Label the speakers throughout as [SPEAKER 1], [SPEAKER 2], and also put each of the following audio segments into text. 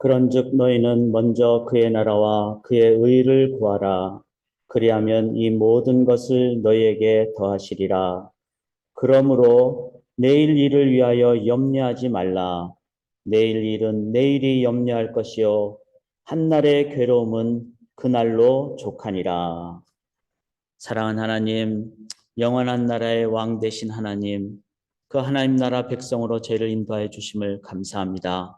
[SPEAKER 1] 그런즉 너희는 먼저 그의 나라와 그의 의를 구하라. 그리하면 이 모든 것을 너희에게 더하시리라. 그러므로 내일 일을 위하여 염려하지 말라. 내일 일은 내일이 염려할 것이요 한날의 괴로움은 그날로 족하니라. 사랑하는 하나님, 영원한 나라의 왕 되신 하나님, 그 하나님 나라 백성으로 저희를 인도하여 주심을 감사합니다.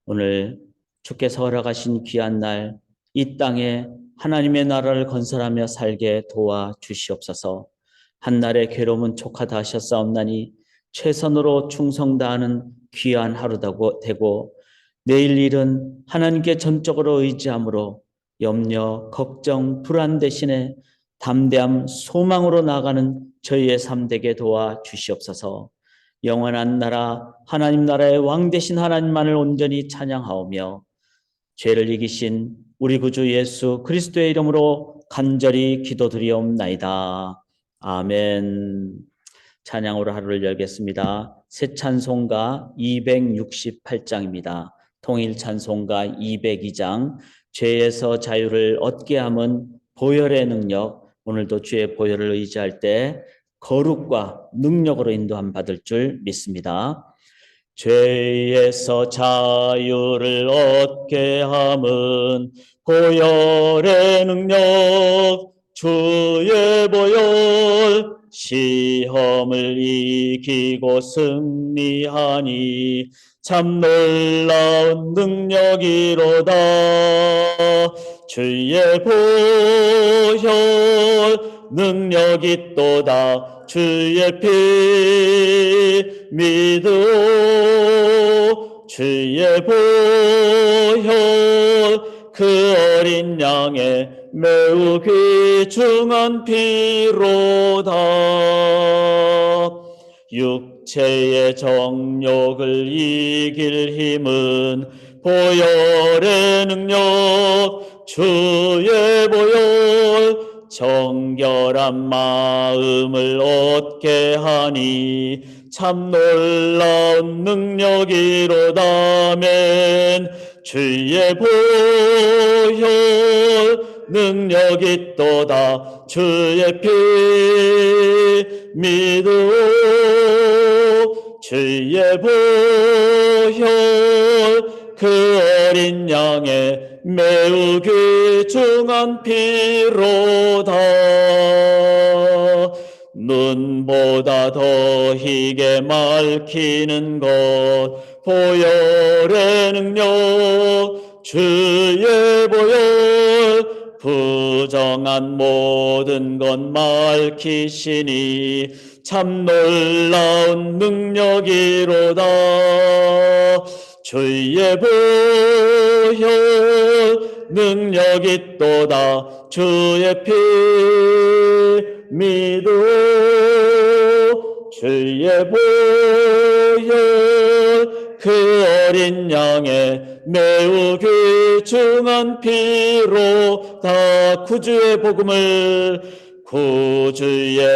[SPEAKER 1] 오늘 주께서 허락하신 귀한 날, 이 땅에 하나님의 나라를 건설하며 살게 도와 주시옵소서. 한날의 괴로움은 족하다 하셨사옵나니 최선으로 충성 다하는 귀한 하루다고 되고, 내일 일은 하나님께 전적으로 의지함으로 염려, 걱정, 불안 대신에 담대함, 소망으로 나아가는 저희의 삶 되게 도와 주시옵소서. 영원한 나라, 하나님 나라의 왕 되신 하나님만을 온전히 찬양하오며 죄를 이기신 우리 구주 예수 그리스도의 이름으로 간절히 기도드리옵나이다. 아멘. 찬양으로 하루를 열겠습니다. 새 찬송가 268장입니다. 통일 찬송가 202장 죄에서 자유를 얻게 함은 보혈의 능력. 오늘도 주의 보혈을 의지할 때 거룩과 능력으로 인도함 받을 줄 믿습니다. 죄에서 자유를 얻게 함은 보혈의 능력, 주의 보혈, 시험을 이기고 승리하니 참 놀라운 능력이로다. 주의 보혈 능력이 또다. 주의 피 믿어. 주의 보혈 그 어린 양의 매우 귀중한 피로다. 육체의 정욕을 이길 힘은 보혈의 능력, 주의 보혈, 정결한 마음을 얻게 하니 참 놀라운 능력이로다면 주의 보혈 능력이 또다. 주의 피 믿어. 주의 보혈 그 어린 양의 매우 귀중한 피로다. 눈보다 더 희게 맑히는 것 보혈의 능력, 주의 보혈 부정한 모든 것 맑히시니 참 놀라운 능력이로다. 주의 보혈 능력이 또다. 주의 피 믿어. 주의 보혈 그 어린 양의 매우 귀중한 피로 다. 구주의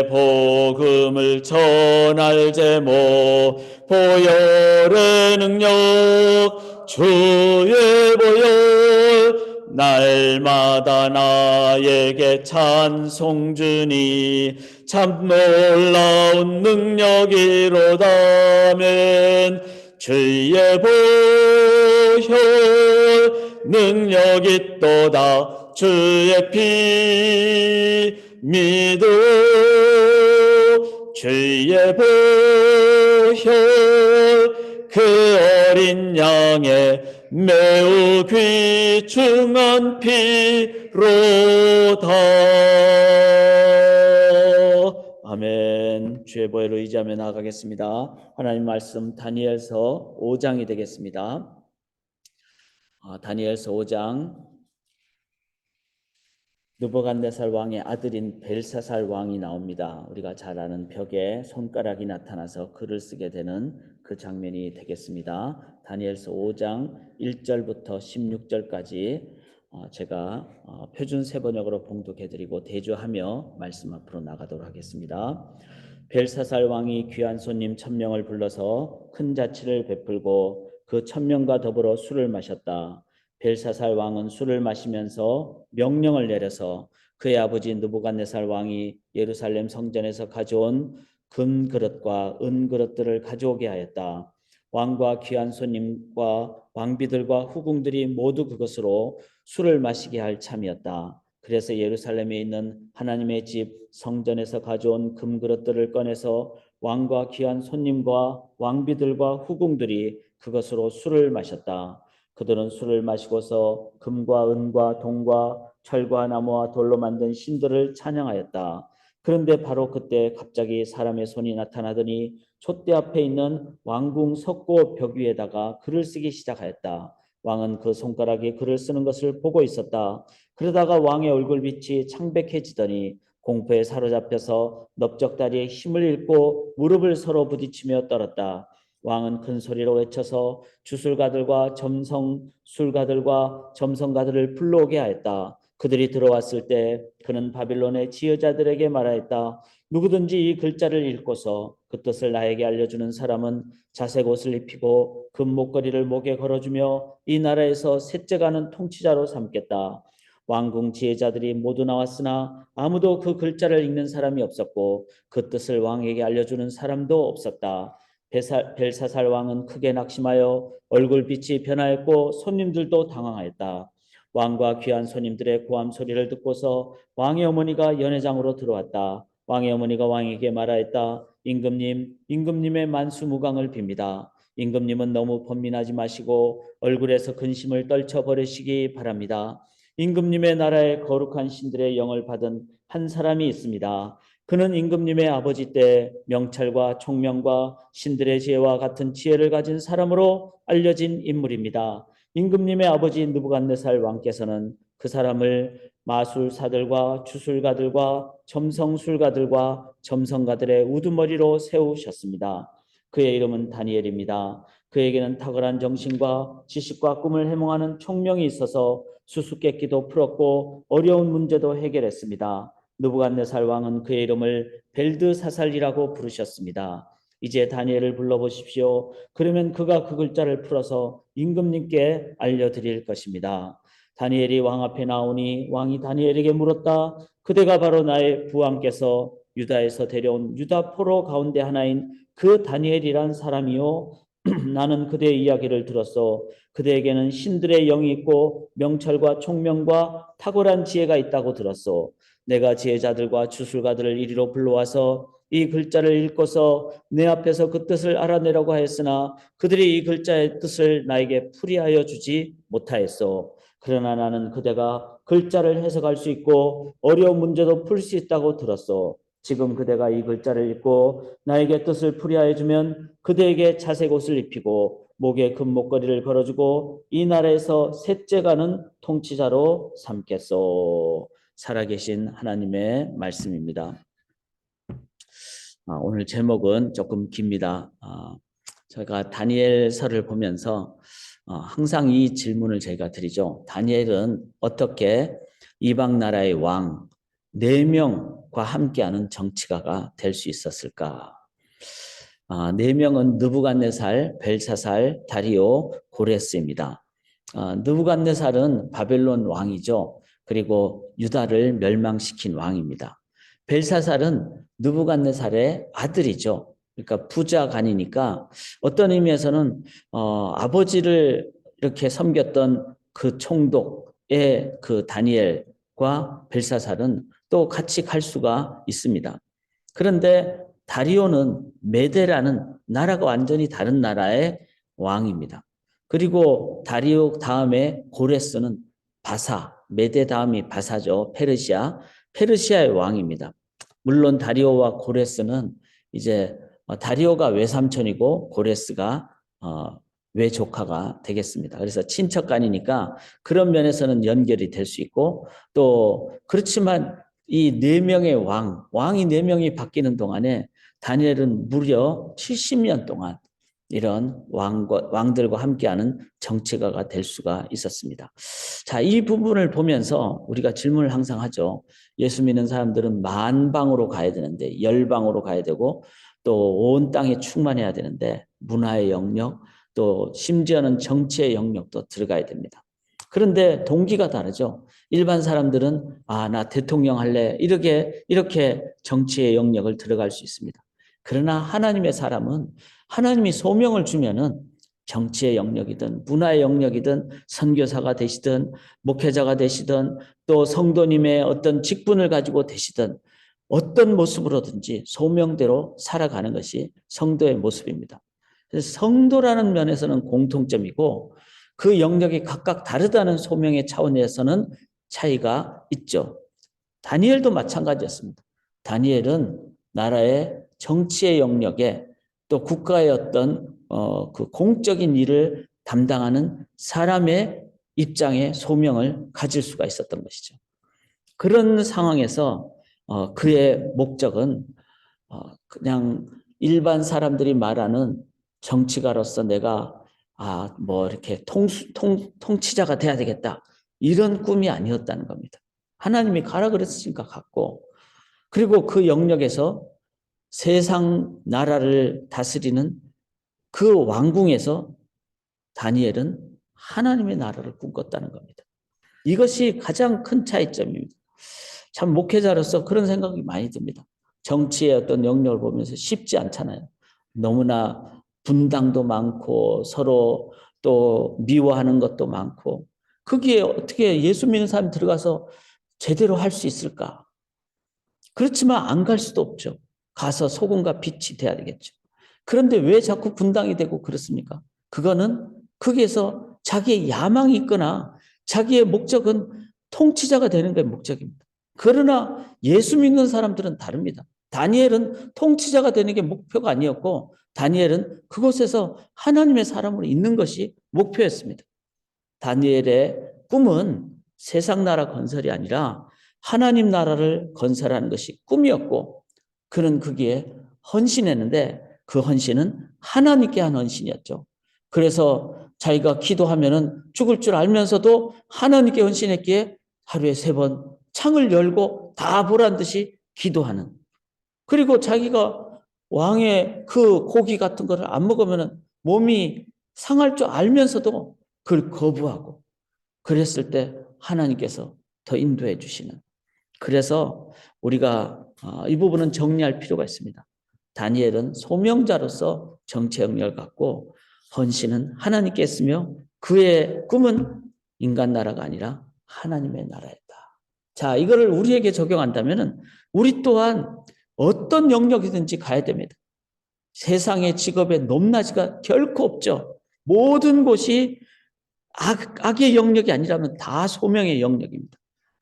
[SPEAKER 1] 복음을 전할 제목 보혈의 능력, 주의 보혈 날마다 나에게 찬송 주니 참 놀라운 능력이로다면 주의 보혈 능력이 또다. 주의 피 믿어. 주의 보혈 그 어린 양의 매우 귀중한 피로다. 아멘. 주의 보혈을 의지하며 나아가겠습니다. 하나님 말씀 다니엘서 5장이 되겠습니다. 다니엘서 5장 느부갓네살 왕의 아들인 벨사살 왕이 나옵니다. 우리가 잘 아는 벽에 손가락이 나타나서 글을 쓰게 되는 그 장면이 되겠습니다. 다니엘서 5장 1절부터 16절까지 제가 표준 세번역으로 봉독해드리고 대조하며 말씀 앞으로 나가도록 하겠습니다. 벨사살 왕이 귀한 손님 1000명을 불러서 큰 자치를 베풀고 그 1000명과 더불어 술을 마셨다. 벨사살 왕은 술을 마시면서 명령을 내려서 그의 아버지 느부갓네살 왕이 예루살렘 성전에서 가져온 금 그릇과 은 그릇들을 가져오게 하였다. 왕과 귀한 손님과 왕비들과 후궁들이 모두 그것으로 술을 마시게 할 참이었다. 그래서 예루살렘에 있는 하나님의 집 성전에서 가져온 금 그릇들을 꺼내서 왕과 귀한 손님과 왕비들과 후궁들이 그것으로 술을 마셨다. 그들은 술을 마시고서 금과 은과 동과 철과 나무와 돌로 만든 신들을 찬양하였다. 그런데 바로 그때 갑자기 사람의 손이 나타나더니 촛대 앞에 있는 왕궁 석고 벽 위에다가 글을 쓰기 시작하였다. 왕은 그 손가락에 글을 쓰는 것을 보고 있었다. 그러다가 왕의 얼굴빛이 창백해지더니 공포에 사로잡혀서 넓적다리에 힘을 잃고 무릎을 서로 부딪히며 떨었다. 왕은 큰 소리로 외쳐서 주술가들과 점성술가들과 점성가들을 불러오게 하였다. 그들이 들어왔을 때 그는 바빌론의 지혜자들에게 말하였다. 누구든지 이 글자를 읽고서 그 뜻을 나에게 알려주는 사람은 자색 옷을 입히고 금 목걸이를 목에 걸어주며 이 나라에서 셋째 가는 통치자로 삼겠다. 왕궁 지혜자들이 모두 나왔으나 아무도 그 글자를 읽는 사람이 없었고 그 뜻을 왕에게 알려주는 사람도 없었다. 벨사살 왕은 크게 낙심하여 얼굴빛이 변하였고 손님들도 당황하였다. 왕과 귀한 손님들의 고함 소리를 듣고서 왕의 어머니가 연회장으로 들어왔다. 왕의 어머니가 왕에게 말하였다. 임금님의 만수무강을 빕니다. 임금님은 너무 번민하지 마시고 얼굴에서 근심을 떨쳐버리시기 바랍니다. 임금님의 나라에 거룩한 신들의 영을 받은 한 사람이 있습니다. 그는 임금님의 아버지 때 명찰과 총명과 신들의 지혜와 같은 지혜를 가진 사람으로 알려진 인물입니다. 임금님의 아버지 느부갓네살 왕께서는 그 사람을 마술사들과 주술가들과 점성술가들과 점성가들의 우두머리로 세우셨습니다. 그의 이름은 다니엘입니다. 그에게는 탁월한 정신과 지식과 꿈을 해몽하는 총명이 있어서 수수께끼도 풀었고 어려운 문제도 해결했습니다. 느부갓네살 왕은 그의 이름을 벨드사살이라고 부르셨습니다. 이제 다니엘을 불러보십시오. 그러면 그가 그 글자를 풀어서 임금님께 알려드릴 것입니다. 다니엘이 왕 앞에 나오니 왕이 다니엘에게 물었다. 그대가 바로 나의 부왕께서 유다에서 데려온 유다 포로 가운데 하나인 그 다니엘이란 사람이요. 나는 그대의 이야기를 들었어. 그대에게는 신들의 영이 있고 명철과 총명과 탁월한 지혜가 있다고 들었어. 내가 지혜자들과 주술가들을 이리로 불러와서 이 글자를 읽고서 내 앞에서 그 뜻을 알아내라고 하였으나 그들이 이 글자의 뜻을 나에게 풀이하여 주지 못하였어. 그러나 나는 그대가 글자를 해석할 수 있고 어려운 문제도 풀 수 있다고 들었어. 지금 그대가 이 글자를 읽고 나에게 뜻을 풀이하여 주면 그대에게 자색 옷을 입히고 목에 금 목걸이를 걸어주고 이 나라에서 셋째 가는 통치자로 삼겠소. 살아계신 하나님의 말씀입니다. 오늘 제목은 조금 깁니다. 제가 다니엘서를 보면서 항상 이 질문을 저희가 드리죠. 다니엘은 어떻게 이방 나라의 왕 4명과 함께하는 정치가가 될 수 있었을까? 4명은 느부갓네살, 벨사살, 다리오, 고레스입니다. 느부갓네살은 바벨론 왕이죠. 그리고 유다를 멸망시킨 왕입니다. 벨사살은 느부갓네살의 아들이죠. 그러니까 부자간이니까 어떤 의미에서는 아버지를 이렇게 섬겼던 그 총독의 그 다니엘과 벨사살은 또 같이 갈 수가 있습니다. 그런데 다리오는 메데라는 나라가 완전히 다른 나라의 왕입니다. 그리고 다리오 다음에 고레스는 바사, 메데 다음이 바사죠. 페르시아의 왕입니다. 물론 다리오와 고레스는 이제 다리오가 외삼촌이고 고레스가 외조카가 되겠습니다. 그래서 친척간이니까 그런 면에서는 연결이 될 수 있고 또 그렇지만 이 4명의 왕이 4명이 바뀌는 동안에 다니엘은 무려 70년 동안 이런 왕들과 함께하는 정치가가 될 수가 있었습니다. 자, 이 부분을 보면서 우리가 질문을 항상 하죠. 예수 믿는 사람들은 만방으로 가야 되는데 열방으로 가야 되고 또 온 땅에 충만해야 되는데 문화의 영역, 또 심지어는 정치의 영역도 들어가야 됩니다. 그런데 동기가 다르죠. 일반 사람들은 나 대통령 할래 이렇게 정치의 영역을 들어갈 수 있습니다. 그러나 하나님의 사람은 하나님이 소명을 주면은 정치의 영역이든 문화의 영역이든 선교사가 되시든 목회자가 되시든 또 성도님의 어떤 직분을 가지고 되시든 어떤 모습으로든지 소명대로 살아가는 것이 성도의 모습입니다. 그래서 성도라는 면에서는 공통점이고 그 영역이 각각 다르다는 소명의 차원에서는 차이가 있죠. 다니엘도 마찬가지였습니다. 다니엘은 나라의 정치의 영역에 또 국가의 어떤 그 공적인 일을 담당하는 사람의 입장에 소명을 가질 수가 있었던 것이죠. 그런 상황에서 그의 목적은 그냥 일반 사람들이 말하는 정치가로서 내가 뭐 이렇게 통치자가 돼야 되겠다 이런 꿈이 아니었다는 겁니다. 하나님이 가라 그랬으니까 갔고 그리고 그 영역에서 세상 나라를 다스리는 그 왕궁에서 다니엘은 하나님의 나라를 꿈꿨다는 겁니다. 이것이 가장 큰 차이점입니다. 참 목회자로서 그런 생각이 많이 듭니다. 정치의 어떤 영역을 보면서 쉽지 않잖아요. 너무나 분당도 많고 서로 또 미워하는 것도 많고 거기에 어떻게 예수 믿는 사람이 들어가서 제대로 할 수 있을까? 그렇지만 안 갈 수도 없죠. 가서 소금과 빛이 돼야 되겠죠. 그런데 왜 자꾸 분당이 되고 그렇습니까? 그거는 거기에서 자기의 야망이 있거나 자기의 목적은 통치자가 되는 게 목적입니다. 그러나 예수 믿는 사람들은 다릅니다. 다니엘은 통치자가 되는 게 목표가 아니었고 다니엘은 그곳에서 하나님의 사람으로 있는 것이 목표였습니다. 다니엘의 꿈은 세상 나라 건설이 아니라 하나님 나라를 건설하는 것이 꿈이었고 그는 거기에 헌신했는데 그 헌신은 하나님께 한 헌신이었죠. 그래서 자기가 기도하면은 죽을 줄 알면서도 하나님께 헌신했기에 하루에 3번 창을 열고 다 보란 듯이 기도하는. 그리고 자기가 왕의 그 고기 같은 거를 안 먹으면 몸이 상할 줄 알면서도 그걸 거부하고 그랬을 때 하나님께서 더 인도해 주시는. 그래서 우리가 이 부분은 정리할 필요가 있습니다. 다니엘은 소명자로서 정치 영역을 갖고 헌신은 하나님께 했으며 그의 꿈은 인간 나라가 아니라 하나님의 나라였다. 자, 이거를 우리에게 적용한다면 우리 또한 어떤 영역이든지 가야 됩니다. 세상의 직업의 높낮이가 결코 없죠. 모든 곳이 악의 영역이 아니라면 다 소명의 영역입니다.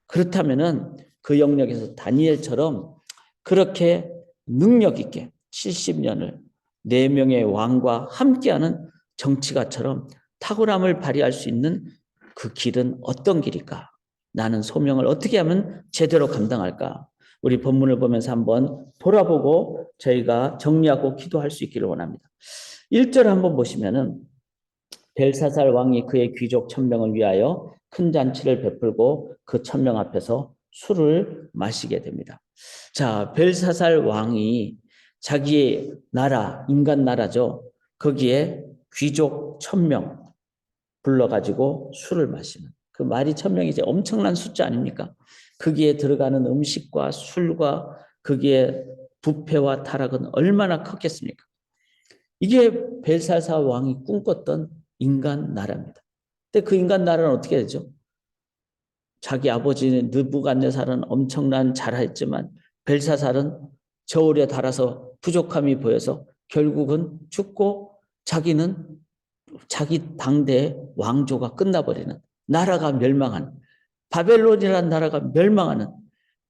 [SPEAKER 1] 그렇다면은 그 영역에서 다니엘처럼 그렇게 능력 있게 70년을 4명의 왕과 함께하는 정치가처럼 탁월함을 발휘할 수 있는 그 길은 어떤 길일까? 나는 소명을 어떻게 하면 제대로 감당할까? 우리 본문을 보면서 한번 돌아보고 저희가 정리하고 기도할 수 있기를 원합니다. 1절 한번 보시면은 벨사살 왕이 그의 귀족 1000명을 위하여 큰 잔치를 베풀고 그 1000명 앞에서 술을 마시게 됩니다. 자, 벨사살 왕이 자기의 나라, 인간 나라죠. 거기에 귀족 1000명 불러가지고 술을 마시는. 그 말이 1000명이 이제 엄청난 숫자 아닙니까? 거기에 들어가는 음식과 술과 거기에 부패와 타락은 얼마나 컸겠습니까? 이게 벨사살 왕이 꿈꿨던 인간 나라입니다. 근데 그 인간 나라는 어떻게 되죠? 자기 아버지는 느부갓네살은 엄청난 자라했지만 벨사살은 저울에 달아서 부족함이 보여서 결국은 죽고 자기는 자기 당대의 왕조가 끝나버리는 나라가 멸망하는 바벨론이라는 나라가 멸망하는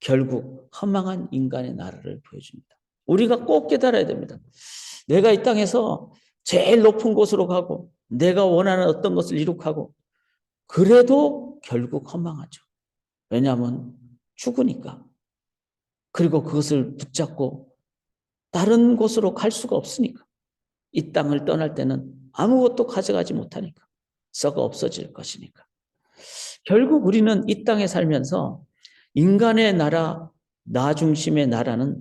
[SPEAKER 1] 결국 허망한 인간의 나라를 보여줍니다. 우리가 꼭 깨달아야 됩니다. 내가 이 땅에서 제일 높은 곳으로 가고 내가 원하는 어떤 것을 이룩하고 그래도 결국 허망하죠. 왜냐하면 죽으니까. 그리고 그것을 붙잡고 다른 곳으로 갈 수가 없으니까. 이 땅을 떠날 때는 아무것도 가져가지 못하니까. 썩어 없어질 것이니까. 결국 우리는 이 땅에 살면서 인간의 나라, 나 중심의 나라는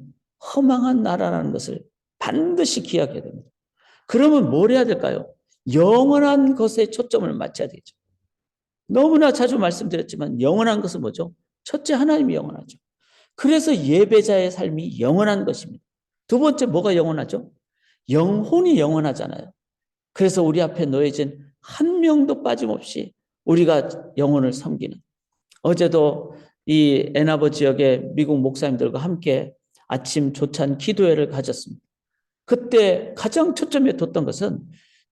[SPEAKER 1] 허망한 나라라는 것을 반드시 기억해야 됩니다. 그러면 뭘 해야 될까요? 영원한 것에 초점을 맞춰야 되죠. 너무나 자주 말씀드렸지만 영원한 것은 뭐죠? 첫째, 하나님이 영원하죠. 그래서 예배자의 삶이 영원한 것입니다. 두 번째, 뭐가 영원하죠? 영혼이 영원하잖아요. 그래서 우리 앞에 놓여진 한 명도 빠짐없이 우리가 영혼을 섬기는, 어제도 이 애나버 지역의 미국 목사님들과 함께 아침 조찬 기도회를 가졌습니다. 그때 가장 초점에 뒀던 것은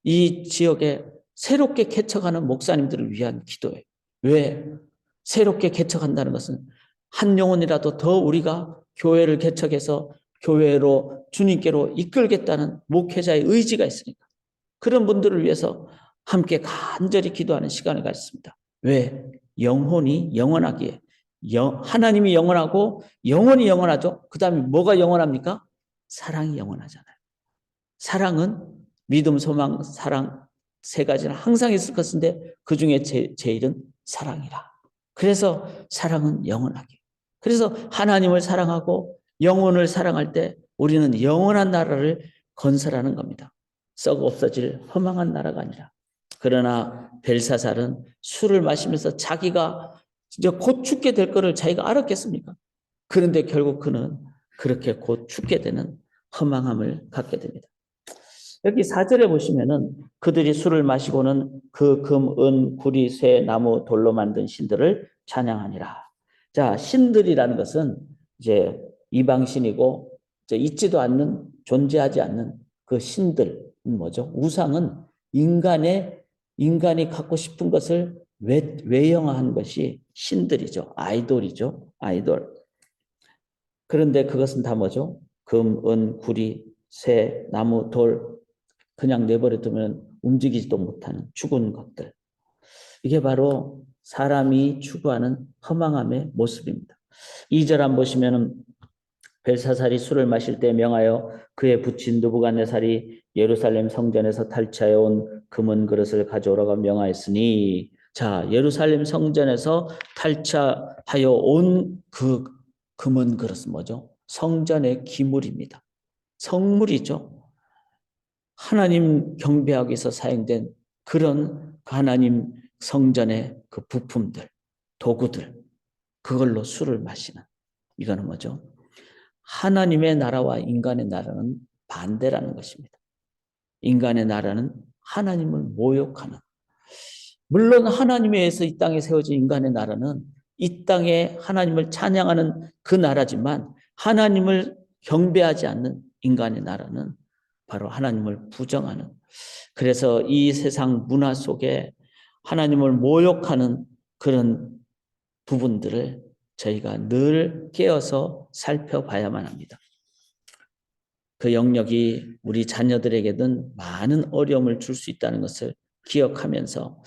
[SPEAKER 1] 이 지역에 새롭게 개척하는 목사님들을 위한 기도예요. 왜? 새롭게 개척한다는 것은 한 영혼이라도 더 우리가 교회를 개척해서 교회로 주님께로 이끌겠다는 목회자의 의지가 있으니까 그런 분들을 위해서 함께 간절히 기도하는 시간을 갖습니다. 왜? 영혼이 영원하기에. 하나님이 영원하고 영혼이 영원하죠. 그 다음에 뭐가 영원합니까? 사랑이 영원하잖아요. 사랑은 믿음, 소망, 사랑 세 가지는 항상 있을 것인데 그 중에 제일은 사랑이라. 그래서 사랑은 영원하게. 그래서 하나님을 사랑하고 영혼을 사랑할 때 우리는 영원한 나라를 건설하는 겁니다. 썩 없어질 허망한 나라가 아니라. 그러나 벨사살은 술을 마시면서 자기가 이제 곧 죽게 될 것을 자기가 알았겠습니까? 그런데 결국 그는 그렇게 곧 죽게 되는 허망함을 갖게 됩니다. 여기 4절에 보시면은 그들이 술을 마시고는 그 금, 은, 구리, 쇠, 나무, 돌로 만든 신들을 찬양하니라. 자, 신들이라는 것은 이제 이방신이고 이제 있지도 않는, 존재하지 않는 그 신들은 뭐죠? 우상은 인간이 갖고 싶은 것을 외형화한 것이 신들이죠. 아이돌이죠. 아이돌. 그런데 그것은 다 뭐죠? 금, 은, 구리, 쇠, 나무, 돌, 그냥 내버려 두면 움직이지도 못하는 죽은 것들. 이게 바로 사람이 추구하는 허망함의 모습입니다. 2절 한번 보시면은 벨사살이 술을 마실 때 명하여 그의 부친 느부갓네살이 예루살렘 성전에서 탈취하여 온 금은 그릇을 가져오라고 명하였으니, 자, 예루살렘 성전에서 탈취하여 온 그 금은 그릇은 뭐죠? 성전의 기물입니다. 성물이죠. 하나님 경배하기 위해서 사용된 그런 하나님 성전의 그 부품들, 도구들, 그걸로 술을 마시는, 이거는 뭐죠? 하나님의 나라와 인간의 나라는 반대라는 것입니다. 인간의 나라는 하나님을 모욕하는, 물론 하나님에 의해서 이 땅에 세워진 인간의 나라는 이 땅에 하나님을 찬양하는 그 나라지만 하나님을 경배하지 않는 인간의 나라는 바로 하나님을 부정하는, 그래서 이 세상 문화 속에 하나님을 모욕하는 그런 부분들을 저희가 늘 깨어서 살펴봐야만 합니다. 그 영역이 우리 자녀들에게는 많은 어려움을 줄 수 있다는 것을 기억하면서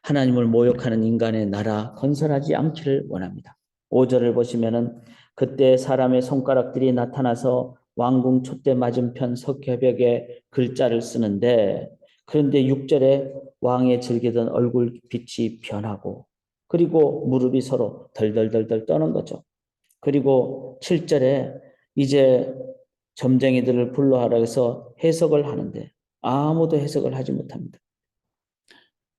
[SPEAKER 1] 하나님을 모욕하는 인간의 나라 건설하지 않기를 원합니다. 5절을 보시면은 그때 사람의 손가락들이 나타나서 왕궁 촛대 맞은편 석회벽에 글자를 쓰는데, 그런데 6절에 왕의 즐기던 얼굴빛이 변하고 그리고 무릎이 서로 덜덜덜덜 떠는 거죠. 그리고 7절에 이제 점쟁이들을 불러하라 해서 해석을 하는데 아무도 해석을 하지 못합니다.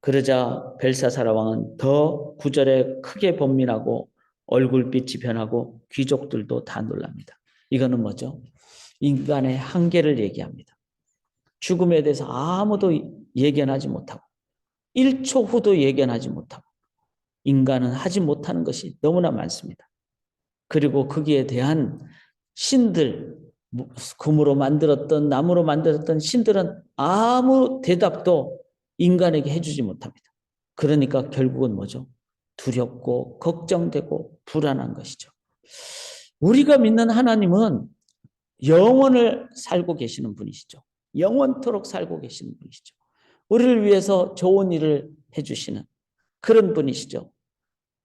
[SPEAKER 1] 그러자 벨사사라 왕은 더 9절에 크게 번민하고 얼굴빛이 변하고 귀족들도 다 놀랍니다. 이거는 뭐죠? 인간의 한계를 얘기합니다. 죽음에 대해서 아무도 예견하지 못하고 1초 후도 예견하지 못하고 인간은 하지 못하는 것이 너무나 많습니다. 그리고 거기에 대한 신들, 금으로 만들었던 나무로 만들었던 신들은 아무 대답도 인간에게 해주지 못합니다. 그러니까 결국은 뭐죠? 두렵고 걱정되고 불안한 것이죠. 우리가 믿는 하나님은 영원을 살고 계시는 분이시죠. 영원토록 살고 계시는 분이시죠. 우리를 위해서 좋은 일을 해주시는 그런 분이시죠.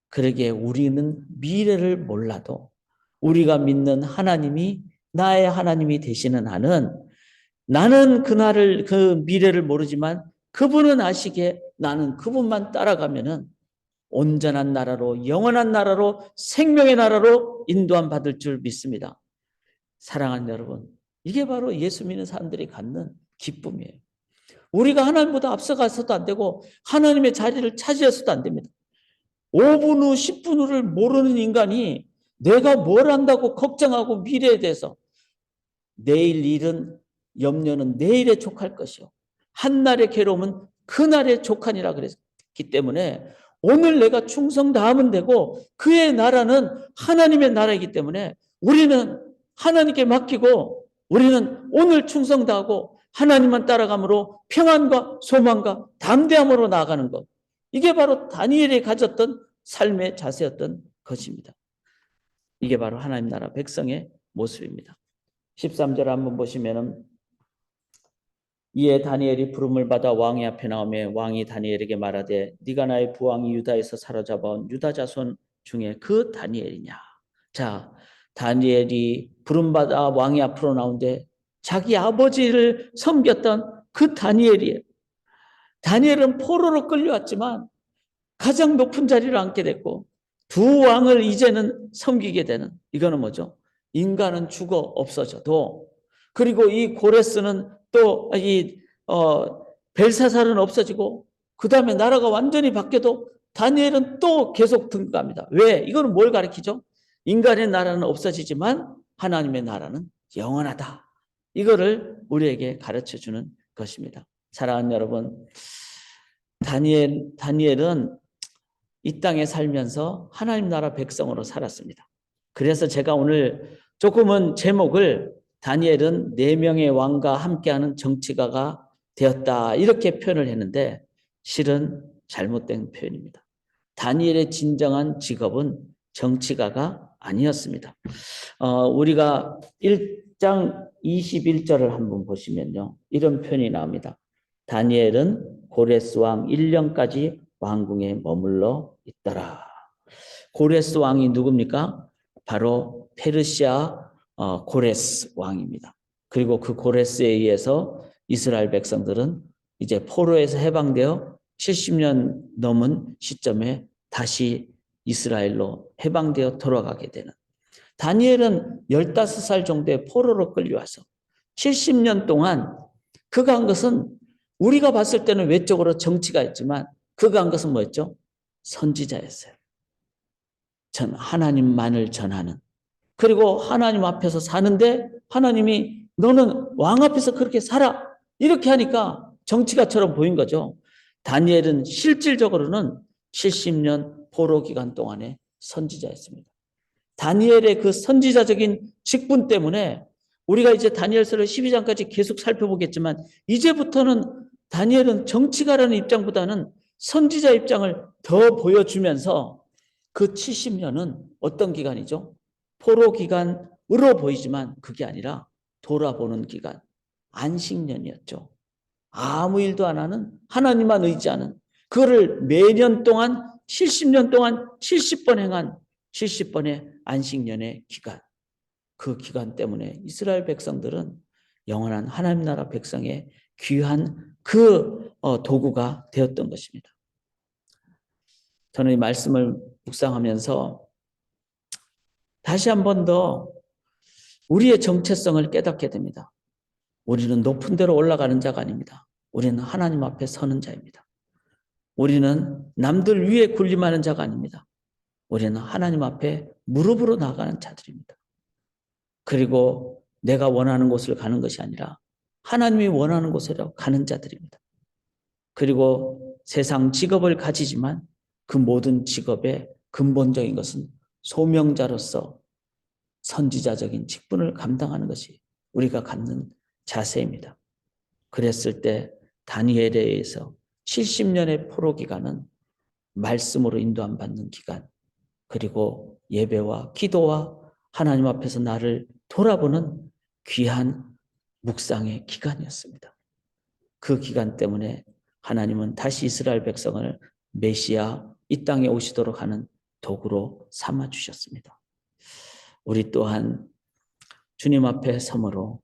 [SPEAKER 1] 그러기에 우리는 미래를 몰라도 우리가 믿는 하나님이 나의 하나님이 되시는 한은, 나는 그날을, 그 미래를 모르지만 그분은 아시기에 나는 그분만 따라가면은 온전한 나라로, 영원한 나라로, 생명의 나라로 인도함 받을 줄 믿습니다. 사랑하는 여러분, 이게 바로 예수 믿는 사람들이 갖는 기쁨이에요. 우리가 하나님보다 앞서가서도 안 되고 하나님의 자리를 차지해서도 안 됩니다. 5분 후, 10분 후를 모르는 인간이 내가 뭘 한다고 걱정하고 미래에 대해서 내일 일은 염려는 내일에 족할 것이요. 한날의 괴로움은 그날의 족하니라 그랬기 때문에 오늘 내가 충성 다하면 되고 그의 나라는 하나님의 나라이기 때문에 우리는 하나님께 맡기고 우리는 오늘 충성 다하고 하나님만 따라감으로 평안과 소망과 담대함으로 나아가는 것. 이게 바로 다니엘이 가졌던 삶의 자세였던 것입니다. 이게 바로 하나님 나라 백성의 모습입니다. 13절 한번 보시면은 이에 다니엘이 부름을 받아 왕의 앞에 나오며 왕이 다니엘에게 말하되 네가 나의 부왕이 유다에서 사로잡아온 유다 자손 중에 그 다니엘이냐. 자, 다니엘이 부름받아 왕의 앞으로 나오는데 자기 아버지를 섬겼던 그 다니엘이에요. 다니엘은 포로로 끌려왔지만 가장 높은 자리를 앉게 됐고 두 왕을 이제는 섬기게 되는, 이거는 뭐죠? 인간은 죽어 없어져도, 그리고 이 고레스는 또 벨사살은 없어지고 그 다음에 나라가 완전히 바뀌어도 다니엘은 또 계속 등극합니다. 왜? 이거는 뭘 가리키죠? 인간의 나라는 없어지지만 하나님의 나라는 영원하다. 이거를 우리에게 가르쳐주는 것입니다. 사랑하는 여러분, 다니엘은 이 땅에 살면서 하나님 나라 백성으로 살았습니다. 그래서 제가 오늘 조금은 제목을 다니엘은 4명의 왕과 함께하는 정치가가 되었다 이렇게 표현을 했는데 실은 잘못된 표현입니다. 다니엘의 진정한 직업은 정치가가 아니었습니다. 우리가 1장 21절을 한번 보시면요, 이런 표현이 나옵니다. 다니엘은 고레스 왕 1년까지 왕궁에 머물러 있더라. 고레스 왕이 누굽니까? 바로 페르시아 고레스 왕입니다. 그리고 그 고레스에 의해서 이스라엘 백성들은 이제 포로에서 해방되어 70년 넘은 시점에 다시 이스라엘로 해방되어 돌아가게 되는, 다니엘은 15살 정도의 포로로 끌려와서 70년 동안 그가 한 것은 우리가 봤을 때는 외적으로 정치가 있지만 그가 한 것은 뭐였죠? 선지자였어요. 하나님만을 전하는, 그리고 하나님 앞에서 사는데 하나님이 너는 왕 앞에서 그렇게 살아 이렇게 하니까 정치가처럼 보인 거죠. 다니엘은 실질적으로는 70년 포로 기간 동안의 선지자였습니다. 다니엘의 그 선지자적인 직분 때문에 우리가 이제 다니엘서를 12장까지 계속 살펴보겠지만 이제부터는 다니엘은 정치가라는 입장보다는 선지자 입장을 더 보여주면서 그 70년은 어떤 기간이죠? 포로 기간으로 보이지만 그게 아니라 돌아보는 기간, 안식년이었죠. 아무 일도 안 하는, 하나님만 의지하는, 그거를 매년 동안 70년 동안 70번 행한 70번의 안식년의 기간, 그 기간 때문에 이스라엘 백성들은 영원한 하나님 나라 백성의 귀한 그 도구가 되었던 것입니다. 저는 이 말씀을 묵상하면서 다시 한 번 더 우리의 정체성을 깨닫게 됩니다. 우리는 높은 데로 올라가는 자가 아닙니다. 우리는 하나님 앞에 서는 자입니다. 우리는 남들 위에 군림하는 자가 아닙니다. 우리는 하나님 앞에 무릎으로 나가는 자들입니다. 그리고 내가 원하는 곳을 가는 것이 아니라 하나님이 원하는 곳으로 가는 자들입니다. 그리고 세상 직업을 가지지만 그 모든 직업의 근본적인 것은 소명자로서 선지자적인 직분을 감당하는 것이 우리가 갖는 자세입니다. 그랬을 때 다니엘에 의해서 70년의 포로 기간은 말씀으로 인도함 받는 기간, 그리고 예배와 기도와 하나님 앞에서 나를 돌아보는 귀한 묵상의 기간이었습니다. 그 기간 때문에 하나님은 다시 이스라엘 백성을 메시아 이 땅에 오시도록 하는 도구로 삼아 주셨습니다. 우리 또한 주님 앞에 섬으로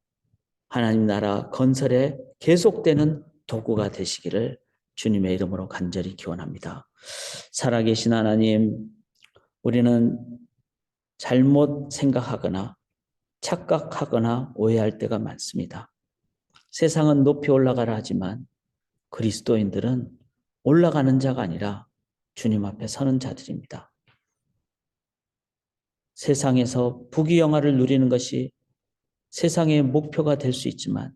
[SPEAKER 1] 하나님 나라 건설에 계속되는 도구가 되시기를 주님의 이름으로 간절히 기원합니다. 살아계신 하나님, 우리는 잘못 생각하거나 착각하거나 오해할 때가 많습니다. 세상은 높이 올라가라 하지만 그리스도인들은 올라가는 자가 아니라 주님 앞에 서는 자들입니다. 세상에서 부귀영화를 누리는 것이 세상의 목표가 될 수 있지만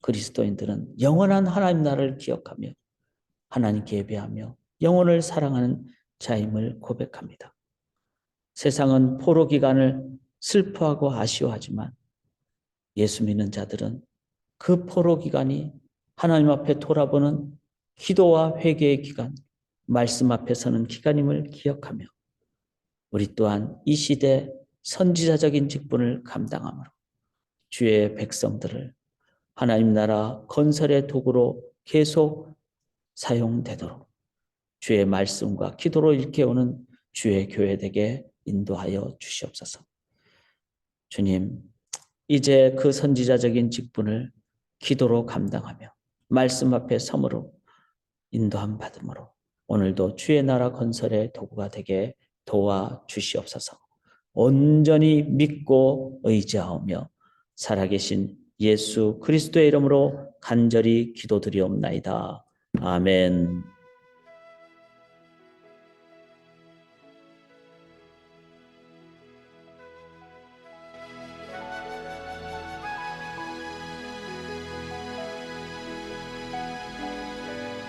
[SPEAKER 1] 그리스도인들은 영원한 하나님 나라를 기억하며 하나님께 예배하며 영혼을 사랑하는 자임을 고백합니다. 세상은 포로 기간을 슬퍼하고 아쉬워하지만 예수 믿는 자들은 그 포로 기간이 하나님 앞에 돌아보는 기도와 회개의 기간, 말씀 앞에 서는 기간임을 기억하며 우리 또한 이 시대 선지자적인 직분을 감당함으로 주의 백성들을 하나님 나라 건설의 도구로 계속 사용되도록 주의 말씀과 기도로 일깨우는 주의 교회 되게 인도하여 주시옵소서. 주님, 이제 그 선지자적인 직분을 기도로 감당하며 말씀 앞에 섬으로 인도함 받음으로 오늘도 주의 나라 건설의 도구가 되게 도와주시옵소서. 온전히 믿고 의지하며 살아계신 예수 그리스도의 이름으로 간절히 기도드리옵나이다. 아멘.